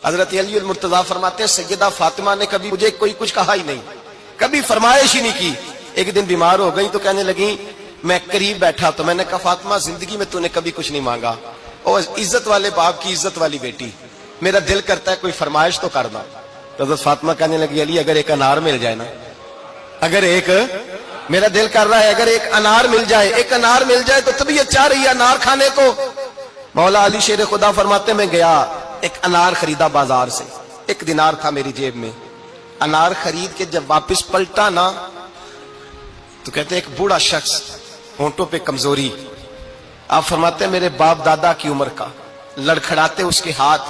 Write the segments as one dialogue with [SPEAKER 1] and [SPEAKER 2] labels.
[SPEAKER 1] حضرت علی المرتضیٰ فرماتے ہیں سیدہ فاطمہ نے کبھی مجھے کوئی کچھ کہا ہی نہیں، کبھی فرمائش ہی نہیں کی۔ ایک دن بیمار ہو گئی تو کہنے لگی، میں قریب بیٹھا تو میں نے کہا فاطمہ زندگی میں تو نے کبھی کچھ نہیں مانگا، اور عزت والے باپ کی عزت والی بیٹی، میرا دل کرتا ہے کوئی فرمائش تو کرنا۔ تو حضرت فاطمہ کہنے لگی علی اگر ایک انار مل جائے نا، اگر ایک میرا دل کر رہا ہے اگر ایک انار مل جائے، ایک انار مل جائے تو طبیعت چاہ رہی ہے انار کھانے کو۔ مولا علی شیر خدا فرماتے میں گیا، ایک انار خریدا بازار سے، 1 دینار تھا میری جیب میں، انار خرید کے جب واپس پلٹا نا تو کہتے ایک بوڑھا شخص، ہونٹوں پہ کمزوری، آپ فرماتے ہیں میرے باپ دادا کی عمر کا، لڑکھڑاتے اس کے ہاتھ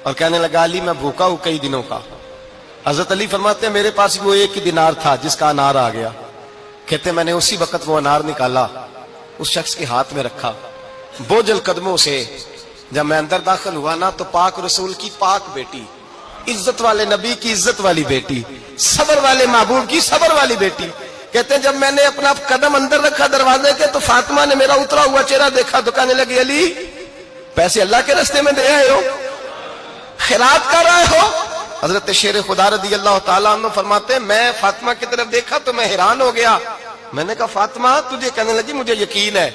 [SPEAKER 1] اور کہنے لگا علی میں بھوکا ہوں کئی دنوں کا۔ حضرت علی فرماتے ہیں میرے پاس وہ 1 ہی دینار تھا جس کا انار آ گیا، کہتے میں نے اسی وقت وہ انار نکالا، اس شخص کے ہاتھ میں رکھا، بوجھل قدموں سے جب میں اندر داخل ہوا نا تو پاک رسول کی پاک بیٹی، عزت والے نبی کی عزت والی بیٹی، صبر والے محبوب کی صبر والی بیٹی، کہتے ہیں جب میں نے اپنا قدم اندر رکھا دروازے کے تو فاطمہ نے میرا اترا ہوا چہرہ دیکھا تو کہنے لگی علی پیسے اللہ کے راستے میں دے آئے ہو، خیرات کر رہے ہو؟ حضرت شیر خدا رضی اللہ تعالیٰ عنہ فرماتے ہیں میں فاطمہ کی طرف دیکھا تو میں حیران ہو گیا، میں نے کہا فاطمہ تجھے؟ کہنے لگی مجھے یقین ہے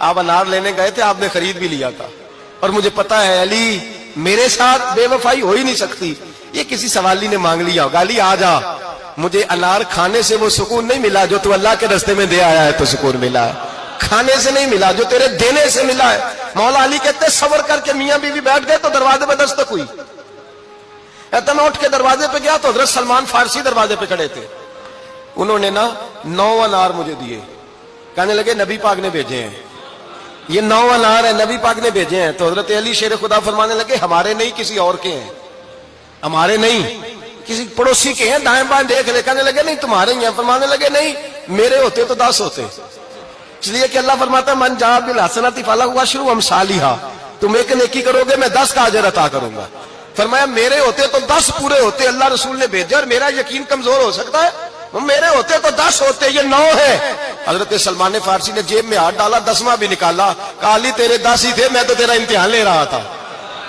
[SPEAKER 1] آپ انار لینے گئے تھے، آپ نے خرید بھی لیا تھا، اور مجھے پتا ہے علی میرے ساتھ بے وفائی ہو ہی نہیں سکتی، یہ کسی سوالی نے مانگ لیا ہوگا، علی آ جا، مجھے انار کھانے سے وہ سکون نہیں ملا جو تو اللہ کے راستے میں دے آیا ہے تو سکون ملا ہے، کھانے سے نہیں ملا جو تیرے دینے سے ملا ہے۔ مولا علی کہتے ہیں صبر کر کے میاں بیوی بیٹھ گئے تو دروازے پہ دستک ہوئی، کہتا میں اٹھ کے دروازے پہ گیا تو حضرت سلمان فارسی دروازے پہ کھڑے تھے، انہوں نے نا 9 انار مجھے دیے، کہنے لگے نبی پاک نے بھیجے ہیں، یہ 9 انار ہے نبی پاک نے بھیجے ہیں۔ تو حضرت علی شیر خدا فرمانے لگے ہمارے نہیں کسی اور کے ہیں، ہمارے نہیں کسی پڑوسی کے ہیں، دائیں بائیں دیکھ لے، کہنے لگے نہیں تمہارے ہی ہیں، فرمانے لگے نہیں میرے ہوتے تو 10 ہوتے، اس لیے کہ اللہ فرماتا ہے من جاء بالحسنۃ فلہ عشر امثالھا، تم ایک نیکی کرو گے میں 10 کا اجر عطا کروں گا۔ فرمایا میرے ہوتے تو 10 پورے ہوتے، اللہ رسول نے بھیجا اور میرا یقین کمزور ہو سکتا ہے، میرے ہوتے تو 10 ہوتے، یہ 9 ہے۔ حضرت سلمان فارسی نے جیب میں ہاتھ ڈالا، 10واں بھی نکالا، کہا علی تیرے 10 ہی تھے، میں تو تیرا امتحان لے رہا تھا،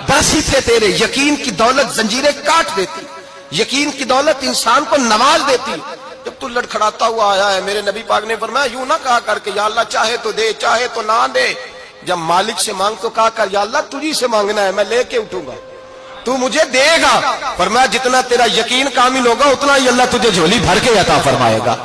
[SPEAKER 1] 10 ہی تھے تیرے۔ یقین کی دولت زنجیریں کاٹ دیتی، یقین کی دولت انسان کو نواز دیتی۔ جب تو لڑکھڑاتا ہوا آیا ہے، میرے نبی پاک نے فرمایا یوں نہ کہا کر کے یا اللہ چاہے تو دے چاہے تو نہ دے، جب مالک سے مانگ تو کہا کر یا اللہ تجھی سے مانگنا ہے، میں لے کے اٹھوں گا، تو مجھے دے گا۔ فرمایا جتنا تیرا یقین کامل ہوگا اتنا ہی اللہ تجھے جھولی بھر کے عطا فرمائے گا۔